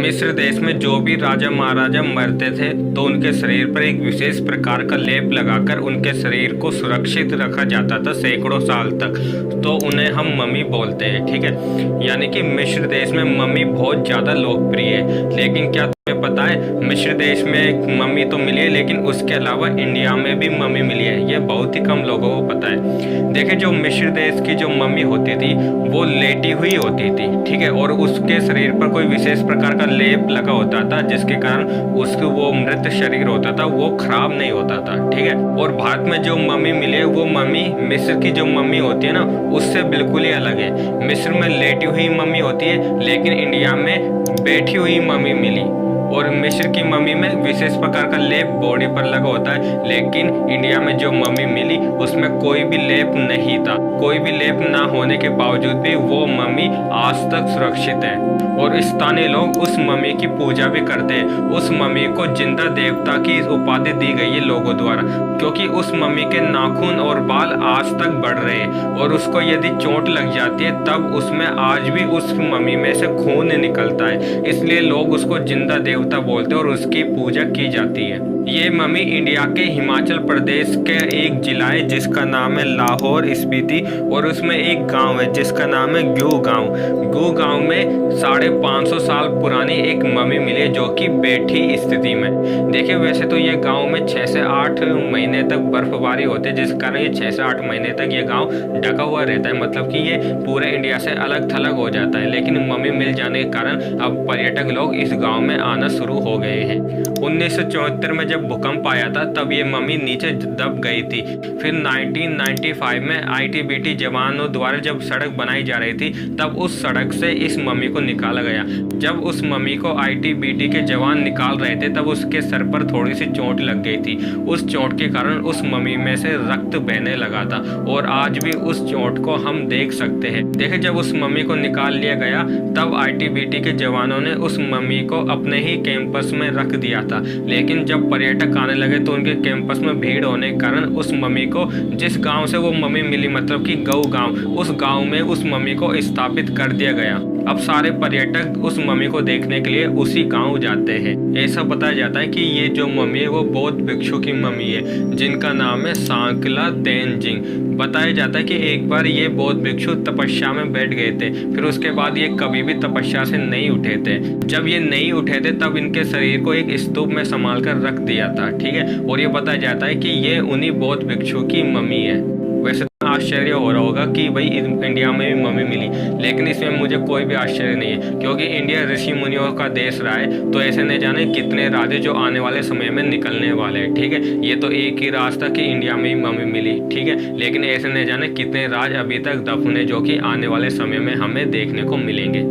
मिस्र देश में जो भी राजा महाराजा मरते थे तो उनके शरीर पर एक विशेष प्रकार का लेप लगाकर उनके शरीर को सुरक्षित रखा जाता था सैकड़ों साल तक। तो उन्हें हम मम्मी बोलते हैं, ठीक है। यानी कि मिस्र देश में मम्मी बहुत ज़्यादा लोकप्रिय है। लेकिन क्या तुम्हें पता है, मिस्र देश में मम्मी तो मिली है लेकिन उसके अलावा इंडिया में भी मम्मी मिली है। ये बहुत ही कम लोगों को पता है। देखिए, जो मिस्र देश की जो मम्मी होती थी वो लेटी हुई होती थी, ठीक है, और उसके शरीर पर कोई विशेष प्रकार का लेप लगा होता था जिसके कारण उसका वो मृत शरीर होता था वो खराब नहीं होता था, ठीक है। और भारत में जो मम्मी मिली है वो मम्मी मिस्र की जो मम्मी होती है ना उससे बिल्कुल ही अलग है। मिस्र में लेटी हुई मम्मी होती है लेकिन इंडिया में बैठी हुई मम्मी मिली। और मिस्र की मम्मी में विशेष प्रकार का लेप बॉडी पर लगा होता है, लेकिन इंडिया में जो मम्मी मिली उसमें कोई भी लेप नहीं था। कोई भी लेप ना होने के बावजूद भी वो मम्मी आज तक सुरक्षित है और स्थानीय लोग उस मम्मी की पूजा भी करते हैं। उस मम्मी को जिंदा देवता की उपाधि दी गई है लोगों द्वारा, क्योंकि उस मम्मी के नाखून और बाल आज तक बढ़ रहे हैं और उसको यदि चोट लग जाती है तब उसमें आज भी उस मम्मी में से खून निकलता है। इसलिए लोग उसको जिंदा देवता बोलते हैं और उसकी पूजा की जाती है। ये मम्मी इंडिया के हिमाचल प्रदेश के एक जिला है जिसका नाम है लाहौर स्पीति, और उसमें एक गांव है जिसका नाम है ग्यू गांव। ग्यू गांव में 550 साल पुरानी एक मम्मी मिली है जो कि बैठी स्थिति में। देखिए, वैसे तो ये गांव में 6 से 8 महीने तक बर्फबारी होती है जिस कारण ये 6 से 8 महीने तक ये गांव ढका हुआ रहता है, मतलब कि ये पूरे इंडिया से अलग थलग हो जाता है। लेकिन मम्मी मिल जाने के कारण अब पर्यटक लोग इस गाँव में आना शुरू हो गए हैं। 1974 में जब भूकंप आया था तब ये मम्मी नीचे दब गई थी। फिर 1995 में आईटीबीटी जवानों द्वारा जब सड़क बनाई जा रही थी तब उस सड़क से इस मम्मी को निकाला गया। जब उस मम्मी को आईटीबीटी के जवान निकाल रहे थे तब उसके सर पर थोड़ी सी चोट लग गई थी। उस चोट के कारण उस मम्मी में से रक्त बहने लगा था और आज भी उस चोट को हम देख सकते हैं। देखिए, जब उस मम्मी को निकाल लिया गया तब आईटीबीटी के जवानों ने उस मम्मी को अपने ही कैंपस में रख दिया था। लेकिन जब पर्यटक आने लगे तो उनके कैंपस में भीड़ होने के कारण उस मम्मी को जिस गांव से वो मम्मी मिली, मतलब कि गऊ गांव, उस गांव में उस मम्मी को स्थापित कर दिया गया। अब सारे पर्यटक उस मम्मी को देखने के लिए उसी गांव जाते हैं। ऐसा बताया जाता है कि ये जो मम्मी है वो बौद्ध भिक्षु की मम्मी है जिनका नाम है सांकला तेंजिंग। बताया जाता है कि एक बार ये बौद्ध भिक्षु तपस्या में बैठ गए थे, फिर उसके बाद ये कभी भी तपस्या से नहीं उठे थे। जब ये नहीं उठे थे तब इनके शरीर को एक स्तूप में संभाल कर रख दिया था, ठीक है। और ये बताया जाता है कि ये उन्हीं बौद्ध भिक्षु की मम्मी है। वैसे तो आश्चर्य हो रहा होगा कि भाई इंडिया में भी मम्मी मिली, लेकिन इसमें मुझे कोई भी आश्चर्य नहीं है क्योंकि इंडिया ऋषि मुनियों का देश रहा है। तो ऐसे नहीं जाने कितने राज जो आने वाले समय में निकलने वाले हैं, ठीक है। ये तो एक ही राज था कि इंडिया में ही मम्मी मिली, ठीक है, लेकिन ऐसे नहीं जाने कितने राज अभी तक दफन है जो कि आने वाले समय में हमें देखने को मिलेंगे।